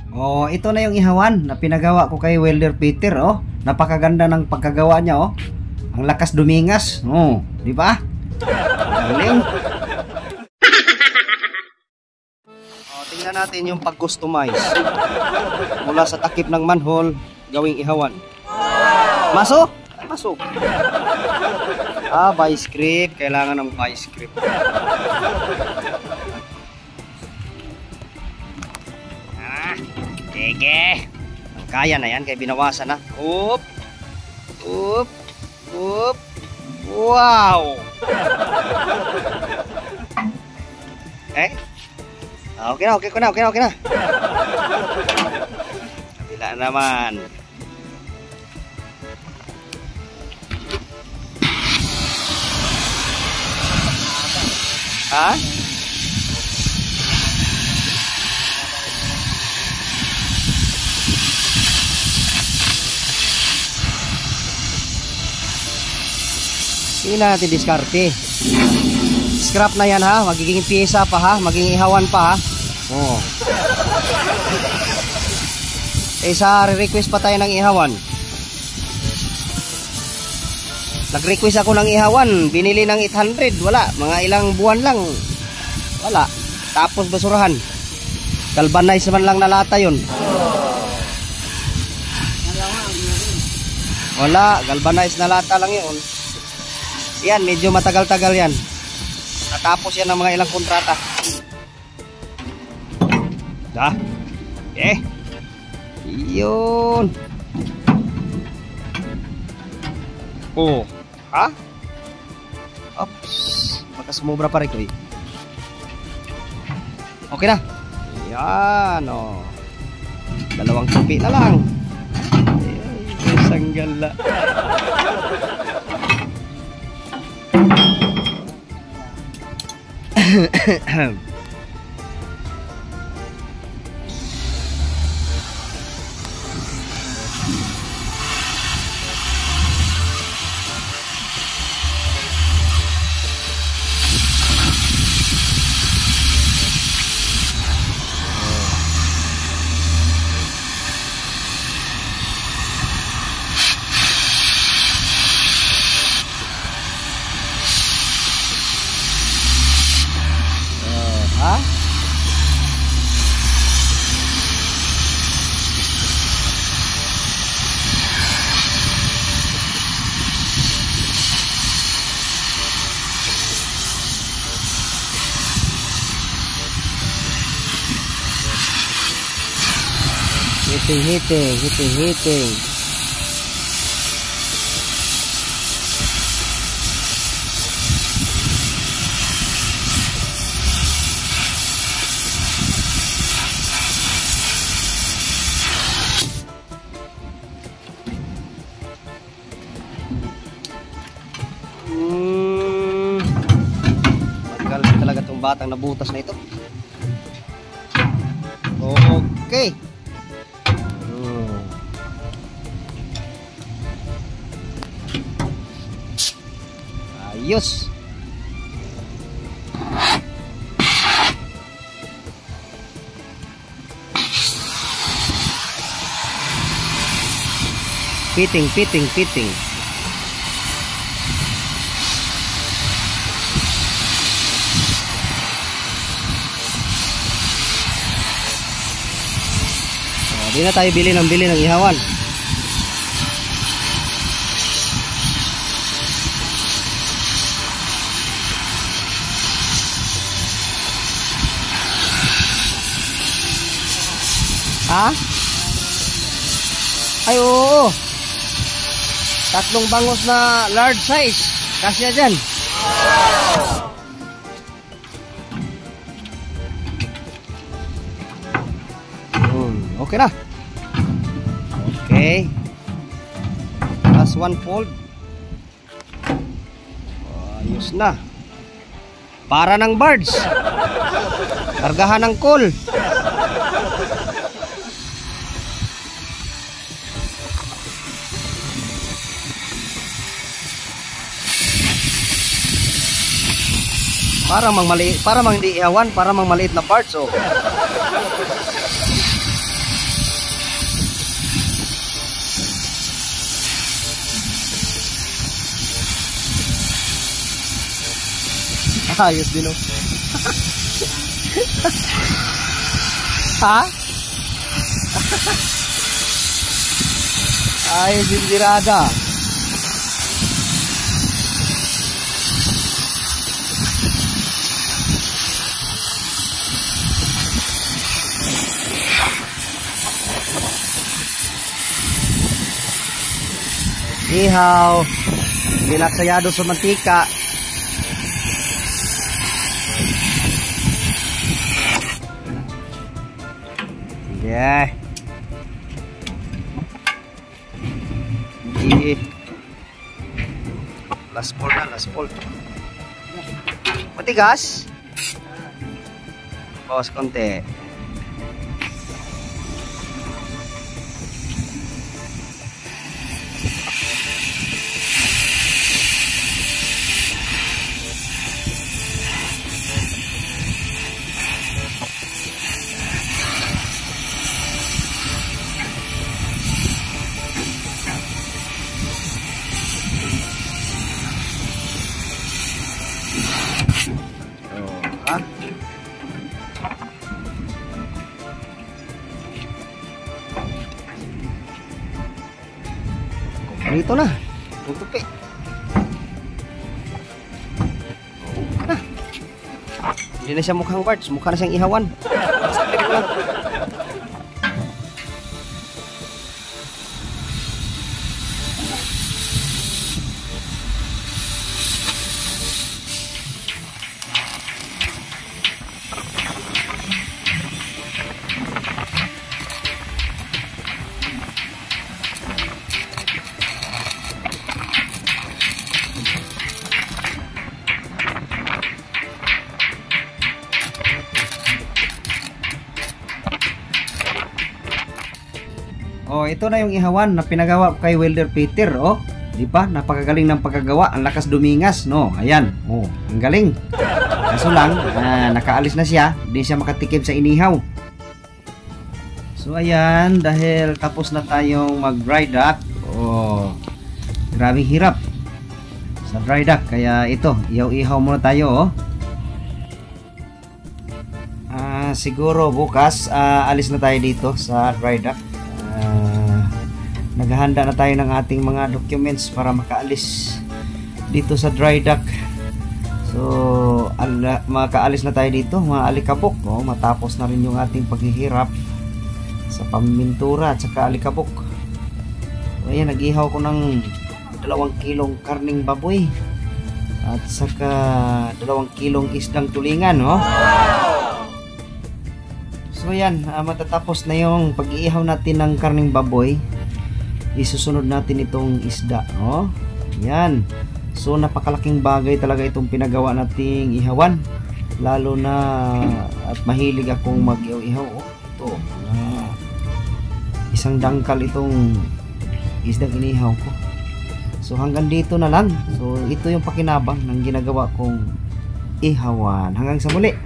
Oh, ito na yung ihawan na pinagawa ko kay Welder Peter, oh. Napakaganda ng pagkagawa niya, oh. Ang lakas dumingas. Oh, di ba? Galing. Oh, tingnan natin yung pag-customize. Mula sa takip ng manhole, gawing ihawan. Masok? Masok. Ah, vice grip. Kailangan ng vice grip. Sige. Kaya na yan, kaya binawasan na. Oop. Oop. Oop. Wow. Okay na, okay na. Kabila naman. Ha? Hindi natin diskarte. Scrap na yan ha. Magiging pyesa pa ha. Magiging ihawan pa ha. Oh. Sa request pa tayo ng ihawan. Nag-request ako ng ihawan. Binili ng 800. Wala. Mga ilang buwan lang. Wala. Tapos basurahan. Galvanize man lang na lata yun. Wala. Galvanize na lata lang yun. Yan, medyo matagal-tagal yan. Natapos yan ng mga ilang kontrata. Yun. Oh. Ha? Oops. Baka sumubra pa rin ko eh. Okay na. Yan oh. Dalawang tupi na lang. Isang gala. Hitting. Matagal talaga itong batang nabutas na ito. Okay. Ayos. Fitting. Di na tayo bili ng ihawan. Ha? Ay oo. Tatlong bangos na large size. Kasya dyan. Okay na. Okay. Last one fold. Ayos na. Para ng birds. Kargahan ng coal. Para mang maliit, para mang hindi ihawan, para mang maliit na parts oh. Ayos din, oh. Ha? Ayos din dirada. Ihaw. Binaksayado sa mantika. Yeah. Last ball na, last ball. Matigas. Bawas konti. Dito na. Tutupi. Na. Hindi na siya mukhang birds. Mukha na siyang ihawan. Sakit ko lang. Oh, ito na yung ihawan na pinagawa kay Welder Peter, oh. Di ba? Napakagaling ng pagkagawa, ang lakas dumingas, no. Ayan. Oh, ang galing. Kaso lang, nakaalis na siya, hindi siya makatikim sa inihaw. So ayan, dahil tapos na tayong mag-dry dock. Oh, grabing hirap sa dry dock, kaya ito, ihaw-ihaw muna tayo, oh. Siguro bukas alis na tayo dito sa dry dock. Naghahanda na tayo ng ating mga documents para makaalis dito sa dry dock. So makaalis na tayo dito, mga alikabok, oh, matapos na rin yung ating paghihirap sa pamimintura at saka alikabok. So ayan, nag-ihaw ko ng 2 kilong karning baboy at saka 2 kilong isdang tulingan, oh. So ayan, matatapos na yung pag-iihaw natin ng karning baboy. Isusunod natin itong isda, oh. Yan. So napakalaking bagay talaga itong pinagawa nating ihawan. Lalo na at mahilig akong mag-ihaw, oh. Ito. Isang dangkal itong isdang inihaw ko. So hanggang dito na lang. So ito yung pakinabang ng ginagawa kong ihawan. Hanggang sa muli.